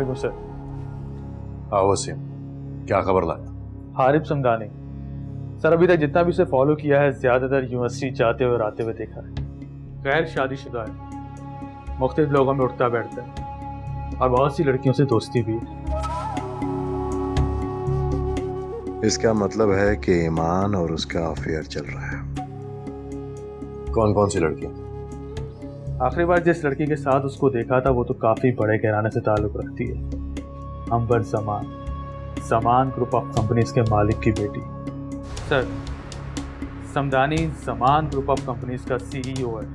वालेकुम सर। हाँ वसीम, क्या खबर लाया? हारिब समदानी सर, अभी तक जितना भी उसे फॉलो किया है ज्यादातर यूनिवर्सिटी जाते हुए और आते हुए देखा है। गैर शादीशुदा है, मुख्तलिफ लोगों में उठता बैठता है और बहुत सी लड़कियों से दोस्ती भी है। इसका मतलब है कि ईमान और उसका अफेयर चल रहा है। कौन कौन सी लड़कियां? आखिरी बार जिस लड़की के साथ उसको देखा था वो तो काफी बड़े घराने से ताल्लुक रखती है। अंबर जमान ग्रुप ऑफ कंपनीज के मालिक की बेटी। Sir, Samdani Zaman group of companies का सीईओ है।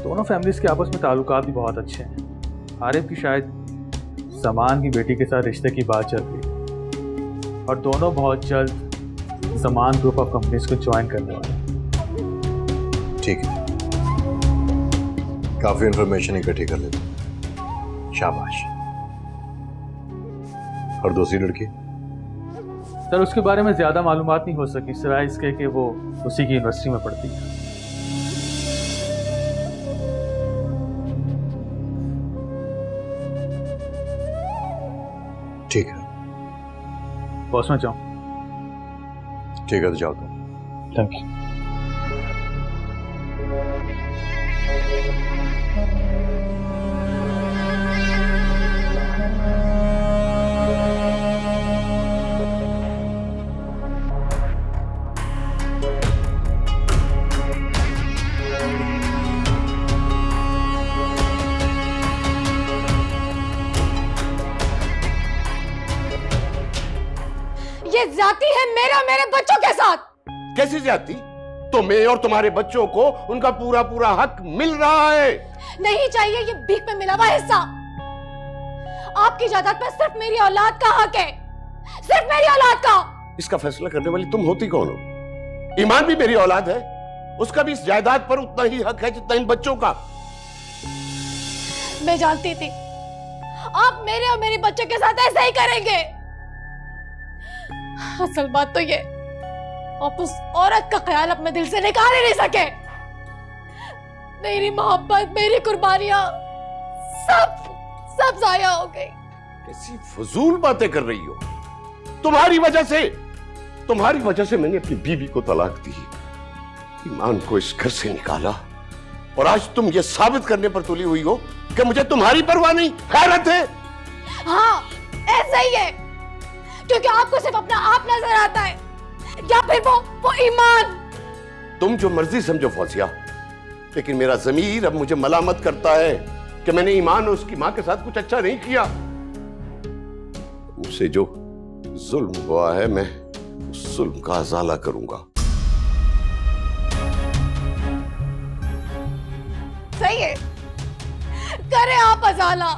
दोनों फैमिलीज के आपस में ताल्लुकात भी बहुत अच्छे हैं। आरिफ की शायद जमान की बेटी के साथ रिश्ते की बात चल रही है और दोनों बहुत जल्द जमान ग्रुप ऑफ कंपनीज को ज्वाइन करने वाले हैं। ठीक है, काफी इंफॉर्मेशन इकट्ठी कर लेते हैं। शाबाश। और दूसरी लड़की? सर, उसके बारे में ज्यादा मालूमात नहीं हो सकी सिवाय इसके कि वो उसी की यूनिवर्सिटी में पढ़ती है। ठीक है, बॉस में जाऊं? ठीक है तो जाओ तुम। Thank you. ये ज्यादती है मेरे और मेरे बच्चों के साथ। कैसी ज्यादती? तुम्हें और तुम्हारे बच्चों को उनका पूरा पूरा हक मिल रहा है। नहीं चाहिए ये भीख में मिला हुआ हिस्सा। आपकी जायदाद पर सिर्फ मेरी औलाद का हक है, सिर्फ मेरी औलाद का। इसका फैसला करने वाली तुम होती कौन हो? ईमान भी मेरी औलाद है, उसका भी इस जायदाद पर उतना ही हक है जितना इन बच्चों का। मैं जानती थी आप मेरे और मेरे बच्चे के साथ ऐसा ही करेंगे। असल बात तो ये, आप उस औरत का ख्याल अपने दिल से निकाल ही नहीं सके। मेरी मोहब्बत, मेरी कुर्बानियां सब जाया हो गई। कैसी फजूल बातें कर रही हो? तुम्हारी वजह से मैंने अपनी बीवी को तलाक दी, ईमान को इस घर से निकाला, और आज तुम ये साबित करने पर तुली हुई हो कि मुझे तुम्हारी परवाह नहीं, हैरत है। हाँ, ऐसा ही है, क्योंकि आपको सिर्फ अपना आप नजर आता है या फिर वो ईमान। तुम जो मर्जी समझो फौजिया, लेकिन मेरा ज़मीर अब मुझे मलामत करता है कि मैंने ईमान और उसकी मां के साथ कुछ अच्छा नहीं किया। मुझसे जो जुल्म हुआ है, मैं उस जुल्म का अज़ाला करूंगा। सही है, करे आप अज़ाला।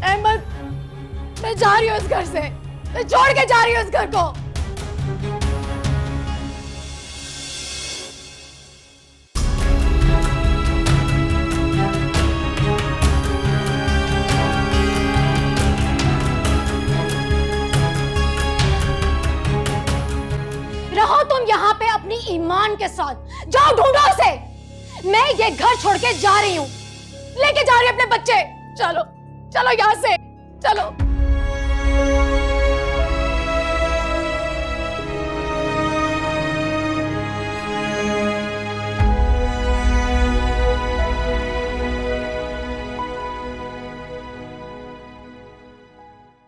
अहमद, मैं जा रही हूं इस घर से, मैं छोड़ के जा रही हूं इस घर को। रहो तुम यहाँ पे अपनी ईमान के साथ, जाओ ढूंढो उसे। मैं ये घर छोड़ के जा रही हूँ, लेके जा रही हूँ अपने बच्चे। चलो चलो यहाँ से, चलो।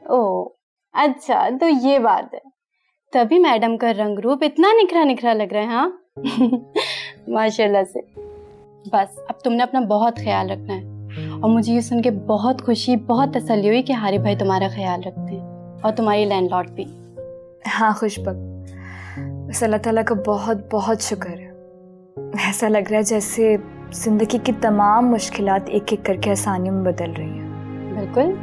ओह अच्छा, तो ये बात है, तभी मैडम का रंग रूप इतना निखरा निखरा लग रहा है। हाँ माशाल्लाह से। बस अब तुमने अपना बहुत ख्याल रखना है, और मुझे ये सुन के बहुत खुशी, बहुत तसल्ली हुई कि हारिब भाई तुम्हारा ख्याल रखते हैं, और तुम्हारी लैंडलॉर्ड भी। हाँ खुशबक, बस अल्लाह ताला का बहुत बहुत शुक्र है। ऐसा लग रहा है जैसे जिंदगी की तमाम मुश्किलात एक एक करके आसानियों में बदल रही हैं। बिल्कुल,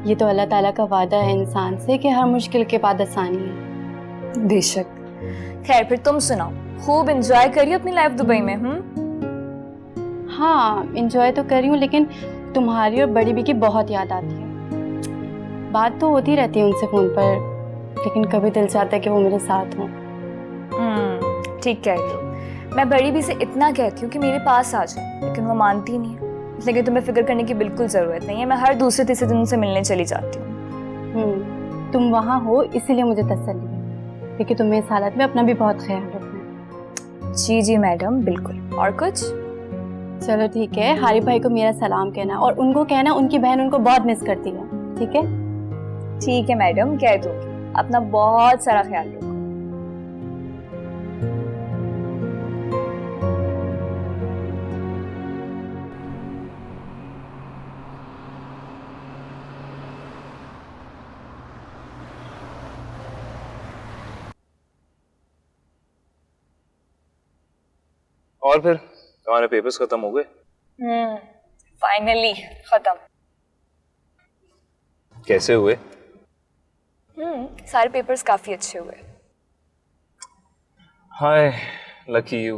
ये तो अल्लाह ताला का वादा है इंसान से कि हर मुश्किल के बाद आसानी है। बेशक। खैर फिर तुम सुनाओ, खूब एंजॉय करिए अपनी लाइफ दुबई में। हाँ एंजॉय तो कर रही हूँ, लेकिन तुम्हारी और बड़ी बी की बहुत याद आती है। बात तो होती रहती है उनसे फ़ोन पर, लेकिन कभी दिल चाहता है कि वो मेरे साथ हों। ठीक कह रही हो। मैं बड़ी बी से इतना कहती हूँ कि मेरे पास आ जाए, लेकिन वो मानती नहीं है। लेकिन तुम्हें फिक्र करने की बिल्कुल ज़रूरत नहीं है, मैं हर दूसरे तीसरे दिन उनसे मिलने चली जाती हूँ। तुम वहाँ हो इसीलिए मुझे तसल्ली है, क्योंकि तुम्हें इस हालत में अपना भी बहुत ख्याल रखना है। जी जी मैडम, बिल्कुल। और कुछ? चलो ठीक है, हारिफ भाई को मेरा सलाम कहना और उनको कहना उनकी बहन उनको बहुत मिस करती है, ठीक है? ठीक है मैडम, कह दूंगी। अपना बहुत सारा ख्याल रखो। और फिर तुम्हारे पेपर्स खत्म हो गए? फाइनली खत्म। कैसे हुए? सारे पेपर्स काफी अच्छे हुए। हाय लकी यू,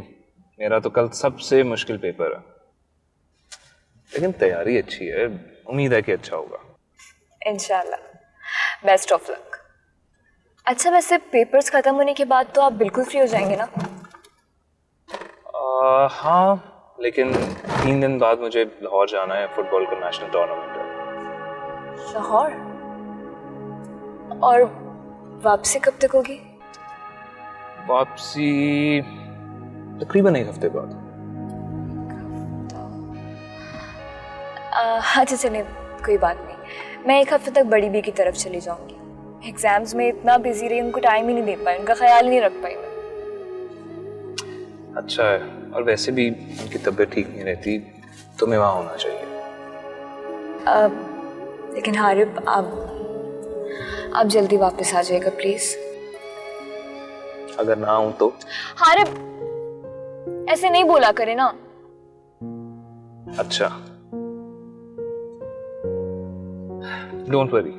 मेरा तो कल सबसे मुश्किल पेपर है, लेकिन तैयारी अच्छी है, उम्मीद है कि अच्छा होगा। इंशाल्लाह, बेस्ट ऑफ लक। अच्छा, वैसे पेपर्स खत्म होने के बाद तो आप बिल्कुल फ्री हो जाएंगे ना? हाँ, लेकिन 3 दिन बाद मुझे लाहौर जाना है, फुटबॉल का नेशनल टूर्नामेंट है। लाहौर? और वापसी कब तक होगी? वापसी तकरीबन 1 हफ्ते बाद। अच्छा चलिए, कोई बात नहीं। मैं 1 हफ्ते तक बड़ी बी की तरफ चली जाऊंगी। एग्जाम्स में इतना बिजी रही, उनको टाइम ही नहीं दे पाई, उनका ख्याल ही नहीं रख पाई मैं। अच्छा है, और वैसे भी उनकी तबीयत ठीक नहीं रहती, तुम्हें वहाँ होना चाहिए। लेकिन हारिब, आप जल्दी वापस आ जाएगा प्लीज। अगर ना हूं तो? हारिब, ऐसे नहीं बोला करे ना। अच्छा, डोंट वरी,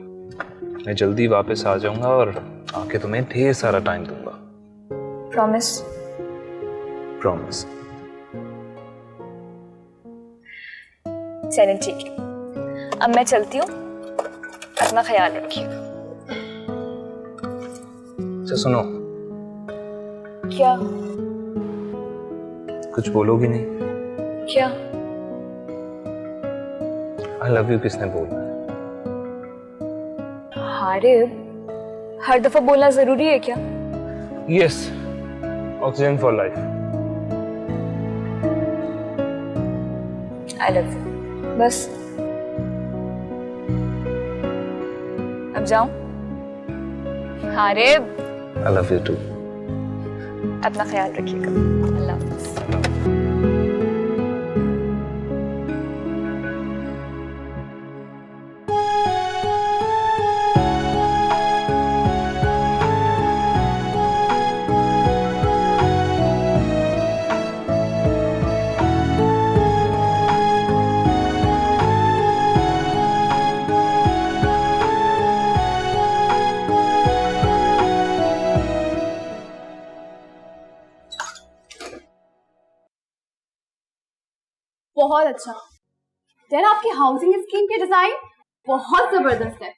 मैं जल्दी वापस आ जाऊंगा और आके तुम्हें ढेर सारा टाइम दूंगा। प्रॉमिस? प्रॉमिस। चलें ठीक है, अब मैं चलती हूँ, अपना ख्याल रखिएगा। अच्छा सुनो। क्या? कुछ बोलोगी नहीं? क्या? आई लव यू किसने बोला है? हारिब, हर दफा बोलना जरूरी है क्या? Yes, oxygen for life. I love you, बस। अब जाऊं? Harib, I love you to. अपना ख्याल रखिएगा। अल्लाह हाफ़िज़। बहुत अच्छा यार, आपकी हाउसिंग स्कीम के डिजाइन बहुत जबरदस्त है।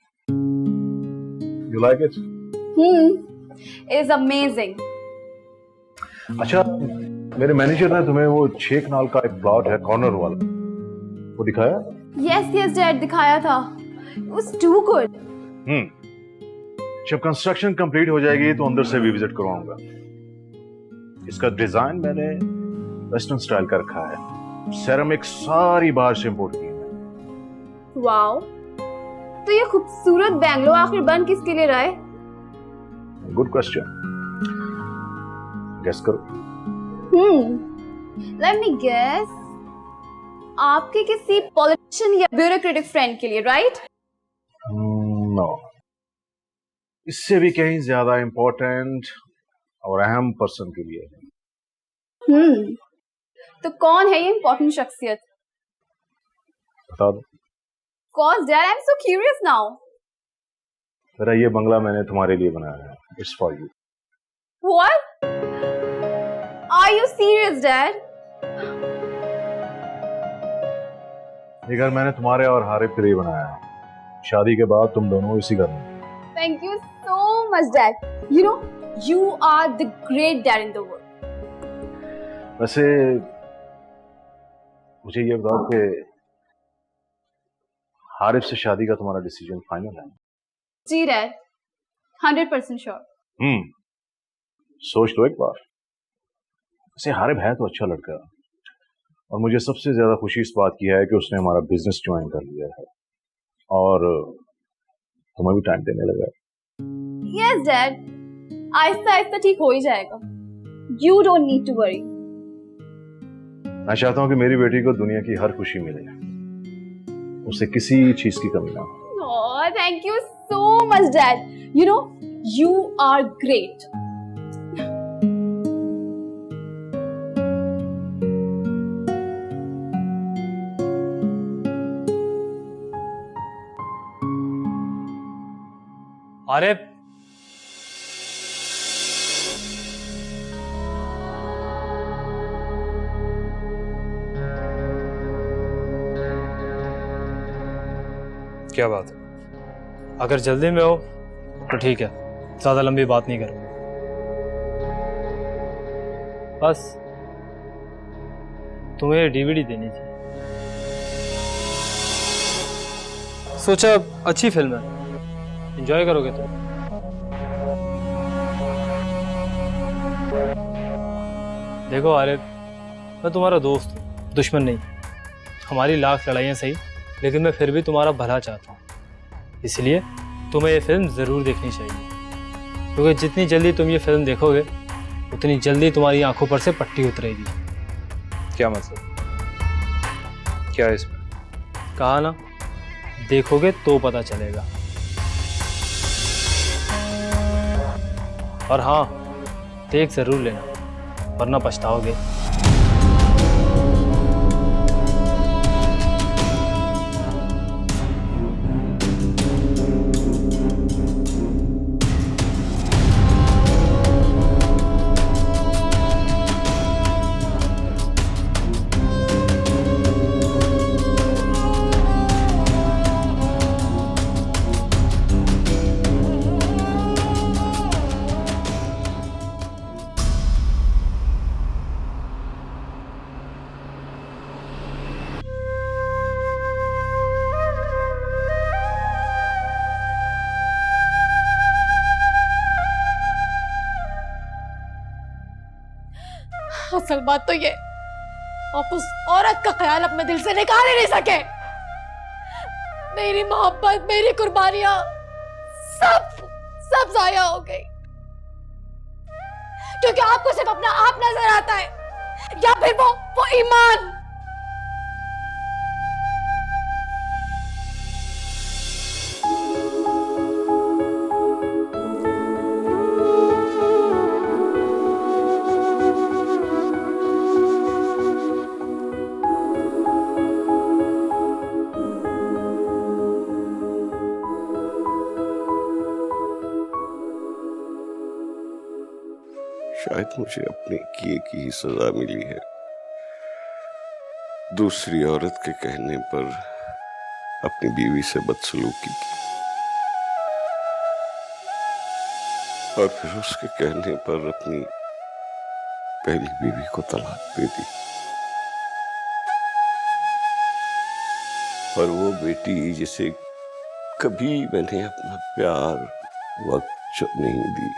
You like it? It is amazing. अच्छा, मेरे मैनेजर ने तुम्हें वो 6 कनाल का एक प्लॉट है कॉर्नर वाला, वो दिखाया? यस यस डैड, दिखाया था। It was too good. जब कंस्ट्रक्शन कंप्लीट हो जाएगी तो अंदर से भी विजिट करवाऊंगा। इसका डिजाइन मैंने वेस्टर्न स्टाइल का रखा है, सेरामिक सारी बाहर से इंपोर्ट की है। वाओ, तो ये खूबसूरत बैंगलो आखिर बन किसके लिए रहा है? गुड क्वेश्चन, गेस करो। लेट मी गेस, आपके किसी पॉलिटिशियन या ब्यूरोक्रेटिक फ्रेंड के लिए, राइट? नो, इससे भी कहीं ज्यादा इंपॉर्टेंट और अहम पर्सन के लिए। तो कौन है ये इंपॉर्टेंट शख्सियत? बता दो। Cause dad, I'm so curious now. मेरा ये बंगला मैंने तुम्हारे लिए बनाया है, it's for you. What? Are you serious, Dad? ये घर मैंने तुम्हारे और हारिब के लिए बनाया है। शादी के बाद तुम दोनों इसी घर में। Thank you so much, Dad. You know, you are the great dad in the world. वैसे मुझे ये बताओ कि हारिफ से शादी का तुम्हारा डिसीजन फाइनल है? जी डैड, 100% श्योर। सोच लो एक बार। वैसे हारिफ है तो अच्छा लड़का, और मुझे सबसे ज्यादा खुशी इस बात की है कि उसने हमारा बिजनेस ज्वाइन कर लिया है और हमें भी टाइम देने लगा है। यस डैड, आहिस्ता आहिस्ता ठीक हो ही जाएगा। You don't need to worry. मैं चाहता हूँ कि मेरी बेटी को दुनिया की हर खुशी मिले, उसे किसी चीज की कमी ना हो। Oh, thank you so much, Dad. You know, you are great. अरे क्या बात है? अगर जल्दी में हो तो ठीक है, ज्यादा लंबी बात नहीं करूंगा। बस तुम्हें डीवीडी देनी थी। सोचा अच्छी फिल्म है, एंजॉय करोगे तुम। देखो आरिफ, मैं तुम्हारा दोस्त हूँ, दुश्मन नहीं। हमारी लाख लड़ाइयाँ सही, लेकिन मैं फिर भी तुम्हारा भला चाहता हूँ। इसलिए तुम्हें ये फिल्म ज़रूर देखनी चाहिए, क्योंकि जितनी जल्दी तुम ये फिल्म देखोगे उतनी जल्दी तुम्हारी आंखों पर से पट्टी उतरेगी। क्या मतलब? क्या है इसमें? कहा ना, देखोगे तो पता चलेगा। और हाँ, देख ज़रूर लेना, वरना पछताओगे। असल बात तो ये, आप उस औरत का ख्याल अपने दिल से निकाल ही नहीं सके। मेरी मोहब्बत, मेरी कुर्बानियां सब जाया हो गई, क्योंकि आपको सिर्फ अपना आप नजर आता है, या फिर वो ईमान। शायद मुझे अपने किए की ही सजा मिली है। दूसरी औरत के कहने पर अपनी बीवी से बदसलूकी की, और फिर उसके कहने पर अपनी पहली बीवी को तलाक दे दी। और वो बेटी जिसे कभी मैंने अपना प्यार, वक्त नहीं दी,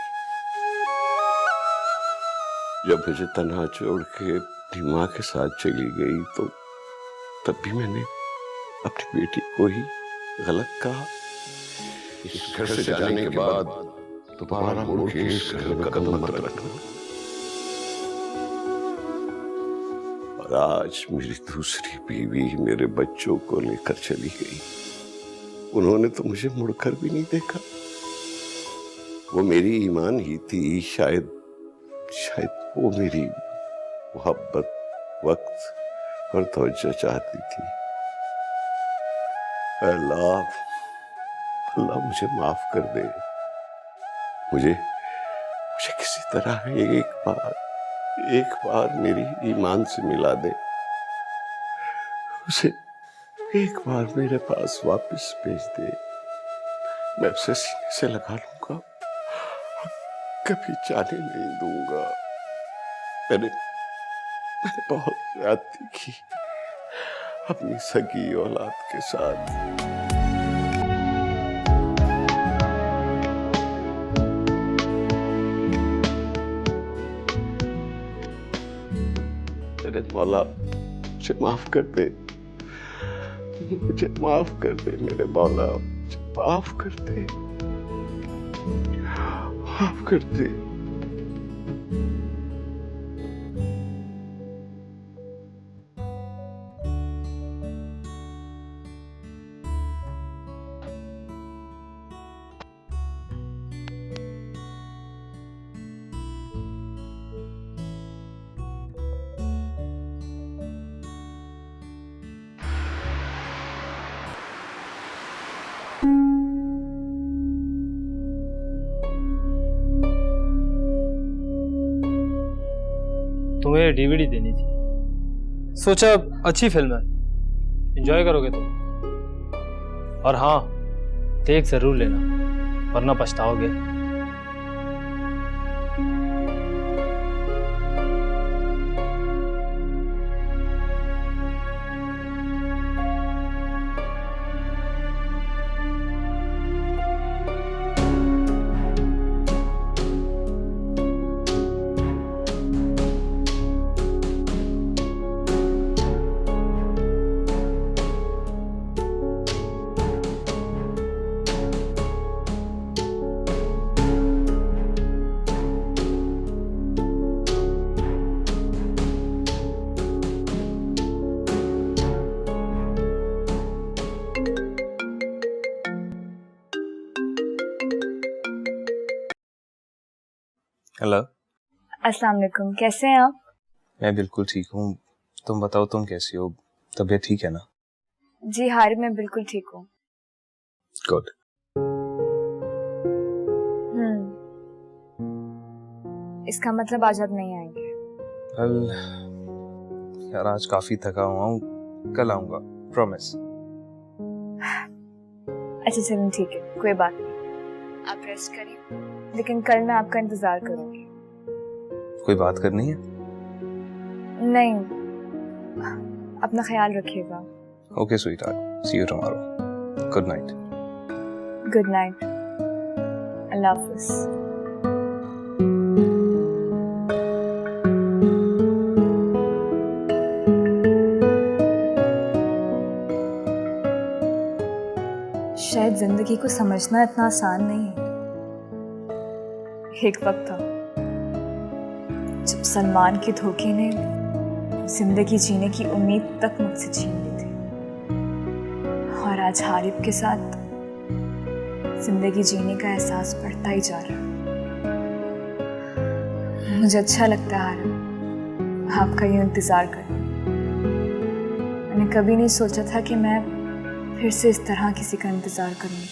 जब मुझे तन्हा छोड़ के अपनी माँ के साथ चली गई, तो तब भी मैंने अपनी बेटी को ही गलत कहा। इस घर से जाने के बाद दोबारा मुड़ के इस घर में कदम मत रखना। और आज मेरी दूसरी बीवी मेरे बच्चों को लेकर चली गई। उन्होंने तो मुझे मुड़कर भी नहीं देखा। वो मेरी ईमान ही थी, शायद वो मेरी मोहब्बत, वक्त और तवज्जो चाहती थी। अल्लाह मुझे माफ कर दे। मुझे किसी तरह एक बार मेरी ईमान से मिला दे। उसे एक बार मेरे पास वापस भेज दे। मैं उसे सीने से लगा लूंगा, कभी जाने नहीं दूंगा। मैंने बहुत ज्यादती की अपनी सगी औलाद के साथ। मेरे मौला मुझे माफ कर दे, मुझे माफ कर दे मेरे मौला, मुझे माफ कर दे, माफ कर दे। तुम्हें डीवीडी देनी थी, सोचा अच्छी फिल्म है, एंजॉय करोगे तुम। और हाँ, देख जरूर लेना वरना पछताओगे। हेलो। अस्सलाम वालेकुम, कैसे हैं आप? मैं बिल्कुल ठीक हूँ, तुम बताओ तुम कैसी हो? तबीयत ठीक है ना? जी हारिब, मैं बिल्कुल ठीक हूँ। गुड। इसका मतलब आज आप नहीं आएंगे? कल यार आज काफी थका हुआ हूँ, कल आऊंगा, प्रॉमिस। अच्छा चलो ठीक है, कोई बात नहीं, आप रेस्ट करिए, लेकिन कल मैं आपका इंतजार करूंगी। कोई बात करनी है? नहीं, अपना ख्याल रखिएगा। Okay sweetheart, see you tomorrow. Good night. Good night, Allah हाफिज। शायद जिंदगी को समझना इतना आसान नहीं है। एक वक्त था जब सलमान के धोखे ने जिंदगी जीने की उम्मीद तक मुझसे छीन ली थी, और आज हारिब के साथ जिंदगी जीने का एहसास बढ़ता ही जा रहा है। मुझे अच्छा लगता है हारिब, आपका यूं इंतजार करना। मैंने कभी नहीं सोचा था कि मैं फिर से इस तरह किसी का इंतजार करूंगी।